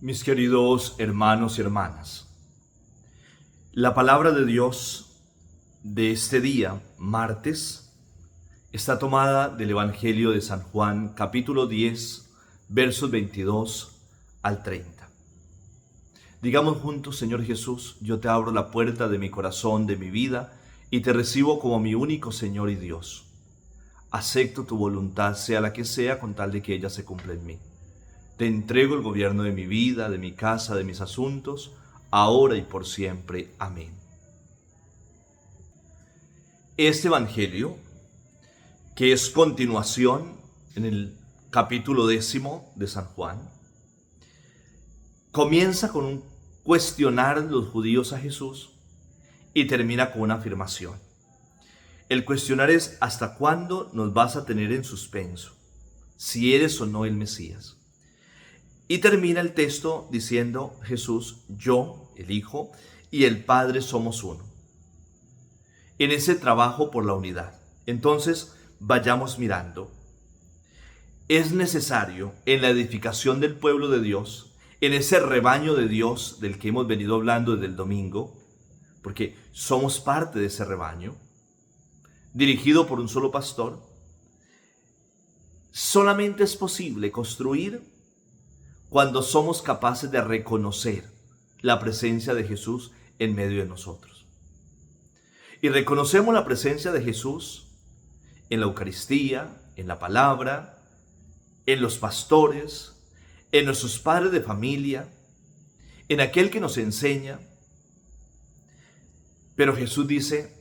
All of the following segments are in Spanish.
Mis queridos hermanos y hermanas, la palabra de Dios de este día, martes, está tomada del Evangelio de San Juan, capítulo 10, versos 22 al 30. Digamos juntos: Señor Jesús, yo te abro la puerta de mi corazón, de mi vida, y te recibo como mi único Señor y Dios. Acepto tu voluntad, sea la que sea, con tal de que ella se cumpla en mí. Te entrego el gobierno de mi vida, de mi casa, de mis asuntos, ahora y por siempre. Amén. Este evangelio, que es continuación en el capítulo 10 de San Juan, comienza con un cuestionar los judíos a Jesús y termina con una afirmación. El cuestionar es: ¿hasta cuándo nos vas a tener en suspenso? Si eres o no el Mesías. Y termina el texto diciendo Jesús: yo, el Hijo, y el Padre somos uno. En ese trabajo por la unidad. Entonces, vayamos mirando. Es necesario en la edificación del pueblo de Dios, en ese rebaño de Dios del que hemos venido hablando desde el domingo, porque somos parte de ese rebaño, dirigido por un solo pastor. Solamente es posible construir cuando somos capaces de reconocer la presencia de Jesús en medio de nosotros. Y reconocemos la presencia de Jesús en la Eucaristía, en la palabra, en los pastores, en nuestros padres de familia, en aquel que nos enseña. Pero Jesús dice: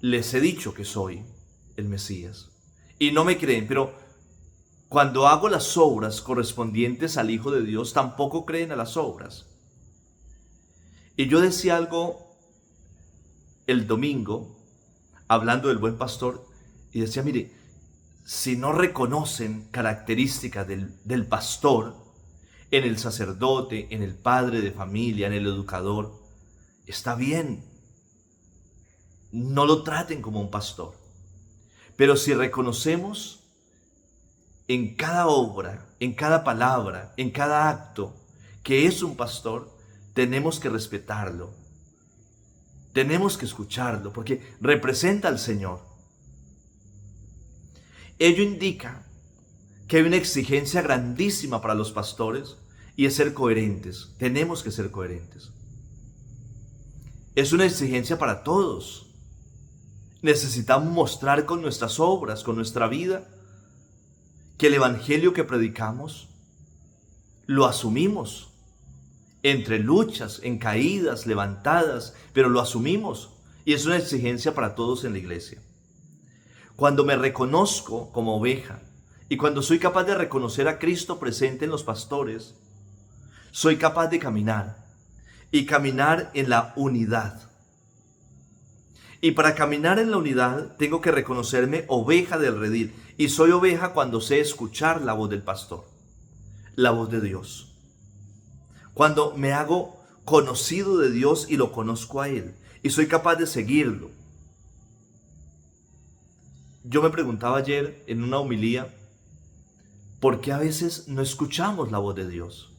les he dicho que soy el Mesías y no me creen, pero cuando hago las obras correspondientes al Hijo de Dios, tampoco creen a las obras. Y yo decía algo el domingo, hablando del buen pastor, y decía: mire, si no reconocen características del pastor en el sacerdote, en el padre de familia, en el educador, está bien, no lo traten como un pastor. Pero si reconocemos en cada obra, en cada palabra, en cada acto, que es un pastor, tenemos que respetarlo. Tenemos que escucharlo, porque representa al Señor. Ello indica que hay una exigencia grandísima para los pastores, y es ser coherentes. Tenemos que ser coherentes. Es una exigencia para todos. Necesitamos mostrar con nuestras obras, con nuestra vida, que el evangelio que predicamos lo asumimos, entre luchas, en caídas, levantadas, pero lo asumimos, y es una exigencia para todos en la iglesia. Cuando me reconozco como oveja y cuando soy capaz de reconocer a Cristo presente en los pastores, soy capaz de caminar en la unidad. Y para caminar en la unidad tengo que reconocerme oveja del redil. Y soy oveja cuando sé escuchar la voz del pastor, la voz de Dios. Cuando me hago conocido de Dios y lo conozco a Él. Y soy capaz de seguirlo. Yo me preguntaba ayer en una homilía: ¿por qué a veces no escuchamos la voz de Dios?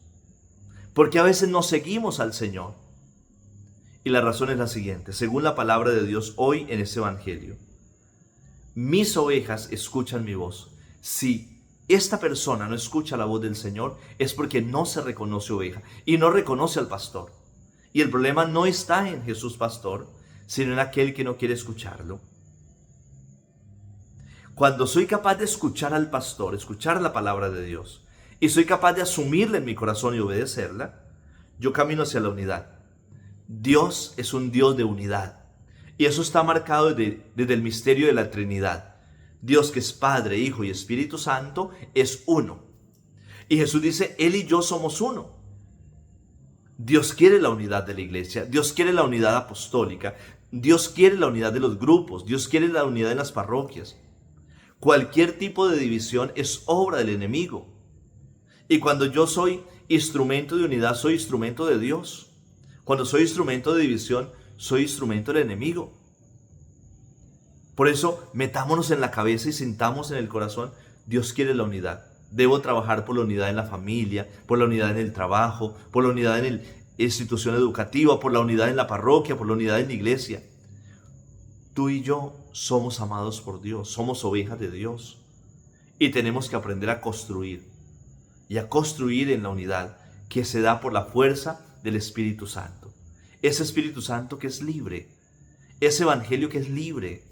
¿Por qué a veces no seguimos al Señor? Y la razón es la siguiente: según la palabra de Dios hoy en este evangelio, mis ovejas escuchan mi voz. Si esta persona no escucha la voz del Señor, es porque no se reconoce oveja y no reconoce al pastor. Y el problema no está en Jesús pastor, sino en aquel que no quiere escucharlo. Cuando soy capaz de escuchar al pastor, escuchar la palabra de Dios, y soy capaz de asumirla en mi corazón y obedecerla, yo camino hacia la unidad. Dios es un Dios de unidad. Y eso está marcado desde el misterio de la Trinidad. Dios, que es Padre, Hijo y Espíritu Santo, es uno. Y Jesús dice: Él y yo somos uno. Dios quiere la unidad de la iglesia. Dios quiere la unidad apostólica. Dios quiere la unidad de los grupos. Dios quiere la unidad en las parroquias. Cualquier tipo de división es obra del enemigo. Y cuando yo soy instrumento de unidad, soy instrumento de Dios. Cuando soy instrumento de división, soy instrumento del enemigo. Por eso, metámonos en la cabeza y sintamos en el corazón: Dios quiere la unidad. Debo trabajar por la unidad en la familia, por la unidad en el trabajo, por la unidad en la institución educativa, por la unidad en la parroquia, por la unidad en la iglesia. Tú y yo somos amados por Dios, somos ovejas de Dios y tenemos que aprender a construir y a construir en la unidad que se da por la fuerza del Espíritu Santo. Ese Espíritu Santo que es libre, ese Evangelio que es libre.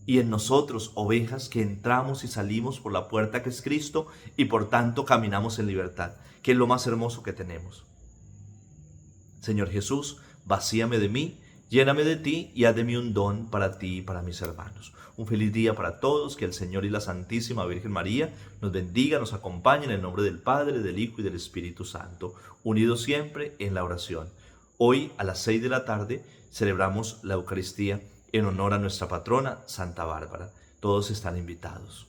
Y en nosotros, ovejas que entramos y salimos por la puerta que es Cristo y por tanto caminamos en libertad, que es lo más hermoso que tenemos. Señor Jesús, vacíame de mí, lléname de ti y haz de mí un don para ti y para mis hermanos. Un feliz día para todos, que el Señor y la Santísima Virgen María nos bendiga, nos acompañe en el nombre del Padre, del Hijo y del Espíritu Santo, unidos siempre en la oración. Hoy a las 6 de la tarde celebramos la Eucaristía en honor a nuestra patrona, Santa Bárbara. Todos están invitados.